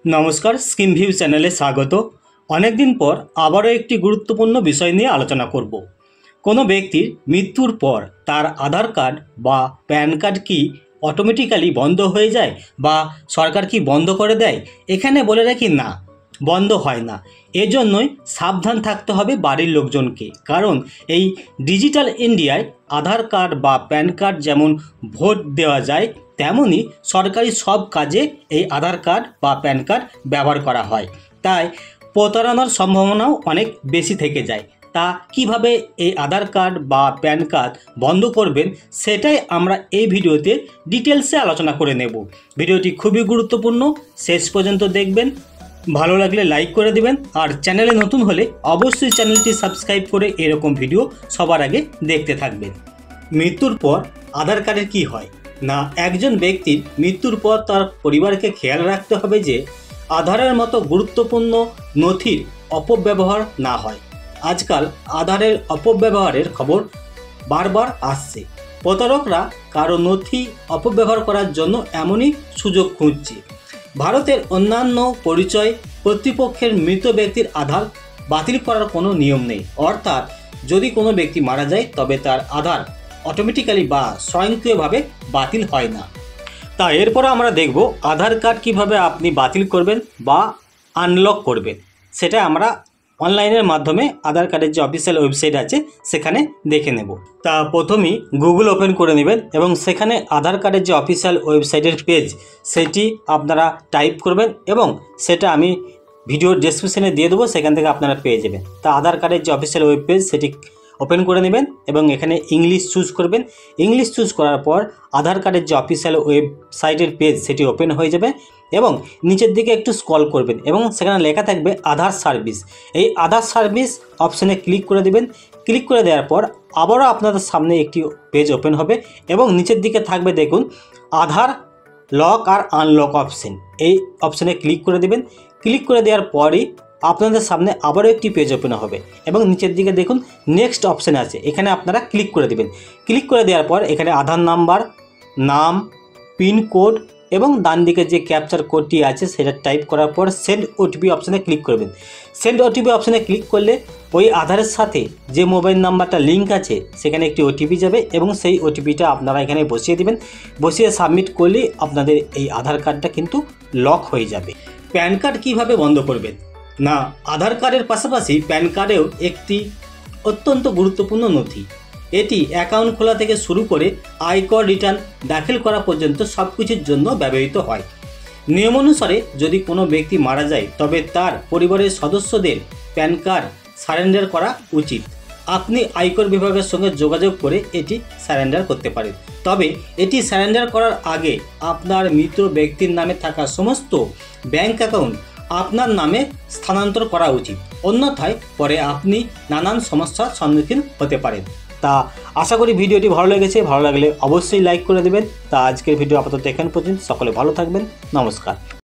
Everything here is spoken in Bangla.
নমস্কার, স্কিম ভিউ চ্যানেলে স্বাগত। অনেক দিন পর আবারও একটি গুরুত্বপূর্ণ বিষয় নিয়ে আলোচনা করব। কোনো ব্যক্তির মৃত্যুর পর তার আধার কার্ড বা প্যান কার্ড কি অটোমেটিক্যালি বন্ধ হয়ে যায় বা সরকার কি বন্ধ করে দেয়? এখানে বলে রাখি, না, বন্ধ হয় না। এজন্যই সাবধান থাকতে হবে বাড়ির লোকজনকে, কারণ এই ডিজিটাল ইন্ডিয়ায় আধার কার্ড বা প্যান কার্ড যেমন ভোট দেওয়া যায়, তেমনি সরকারি সব কাজে এই আধার কার্ড বা প্যান কার্ড ব্যবহার করা হয়। তাই প্রতারণার সম্ভাবনাও অনেক বেশি থেকে যায়। তা কিভাবে এই আধার কার্ড বা প্যান কার্ড বন্ধ করবেন, সেটাই আমরা এই ভিডিওতে ডিটেলসে আলোচনা করে নেব। ভিডিওটি খুবই গুরুত্বপূর্ণ, শেষ পর্যন্ত দেখবেন। ভালো লাগলে লাইক করে দিবেন, আর চ্যানেলে নতুন হলে অবশ্যই চ্যানেলটি সাবস্ক্রাইব করে এরকম ভিডিও সবার আগে দেখতে থাকবেন। মৃত্যুর পর আধার কার্ডের কি হয়? না, একজন ব্যক্তির মৃত্যুর পর তার পরিবারকে খেয়াল রাখতে হবে যে আধারের মতো গুরুত্বপূর্ণ নথির অপব্যবহার না হয়। আজকাল আধারের অপব্যবহারের খবর বারবার আসছে। প্রতারকরা কারো নথি অপব্যবহার করার জন্য এমনই সুযোগ খুঁজছে। ভারতের অন্যান্য পরিচয় কর্তৃপক্ষের মৃত ব্যক্তির আধার বাতিল করার কোনো নিয়ম নেই। অর্থাৎ যদি কোনো ব্যক্তি মারা যায়, তবে তার আধার অটোমেটিক্যালি বা স্বয়ংক্রিয়ভাবে বাতিল হয় না। তা এরপর আমরা দেখব আধার কার্ড কিভাবে আপনি বাতিল করবেন বা আনলক করবেন। সেটা আমরা অনলাইনের মাধ্যমে আধার কার্ডের যে অফিসিয়াল ওয়েবসাইট আছে সেখানে দেখে নেব। তা প্রথমেই গুগল ওপেন করে নেবেন এবং সেখানে আধার কার্ডের যে অফিসিয়াল ওয়েবসাইটের পেজ সেটি আপনারা টাইপ করবেন এবং সেটা আমি ভিডিওর ডেসক্রিপশনে দিয়ে দেবো, সেখান থেকে আপনারা পেয়ে যাবেন। তা আধার কার্ডের যে অফিসিয়াল ওয়েব পেজ সেটি ওপেন করে নেবেন এবং এখানে ইংলিশ চুজ করবেন। ইংলিশ চুজ করার পর আধার কার্ডের যে অফিসিয়াল ওয়েবসাইটের পেজ সেটি ওপেন হয়ে যাবে এবং নিচের দিকে একটু স্ক্রল করবেন এবং সেখানে লেখা থাকবে আধার সার্ভিস। এই আধার সার্ভিস অপশানে ক্লিক করে দেবেন। ক্লিক করে দেওয়ার পর আবারও আপনাদের সামনে একটি পেজ ওপেন হবে এবং নিচের দিকে থাকবে, দেখুন, আধার লক আর আনলক অপশান। এই অপশানে ক্লিক করে দেবেন। ক্লিক করে দেওয়ার পরই আপনাদের সামনে আবারও একটি পেজ ওপেন হবে এবং নিচের দিকে দেখুন নেক্সট অপশান আছে, এখানে আপনারা ক্লিক করে দেবেন। ক্লিক করে দেওয়ার পর এখানে আধার নাম্বার, নাম, পিনকোড এবং ডান দিকে যে ক্যাপচার কোডটি আছে সেটা টাইপ করার পর সেন্ড ওটিপি অপশানে ক্লিক করবেন। সেন্ড ওটিপি অপশানে ক্লিক করলে ওই আধারের সাথে যে মোবাইল নাম্বারটা লিঙ্ক আছে সেখানে একটি ওটিপি যাবে এবং সেই ওটিপিটা আপনারা এখানে বসিয়ে দিবেন। বসিয়ে সাবমিট করলেই আপনাদের এই আধার কার্ডটা কিন্তু লক হয়ে যাবে। প্যান কার্ড কীভাবে বন্ধ করবেন? না, আধার কার্ডের পাশাপাশি প্যান কার্ডেও একটি অত্যন্ত গুরুত্বপূর্ণ নথি। এটি অ্যাকাউন্ট খোলা থেকে শুরু করে আয়কর রিটার্ন দাখিল করা পর্যন্ত সব কিছুর জন্য ব্যবহৃত হয়। নিয়ম অনুসারে যদি কোনো ব্যক্তি মারা যায়, তবে তার পরিবারের সদস্যদের প্যান কার্ড সারেন্ডার করা উচিত। আপনি আয়কর বিভাগের সঙ্গে যোগাযোগ করে এটি সারেন্ডার করতে পারেন। তবে এটি সারেন্ডার করার আগে আপনার মৃত ব্যক্তির নামে থাকা সমস্ত ব্যাংক অ্যাকাউন্ট আপনার নামে স্থানান্তর করা উচিত, অন্যথায় পরে আপনি নানান সমস্যার সম্মুখীন হতে পারেন। তা আশা করি ভিডিওটি ভালো লেগেছে। ভালো লাগলে অবশ্যই লাইক করে দেবেন। তা আজকের ভিডিও আপাতত এখান পর্যন্ত। সকলে ভালো থাকবেন। নমস্কার।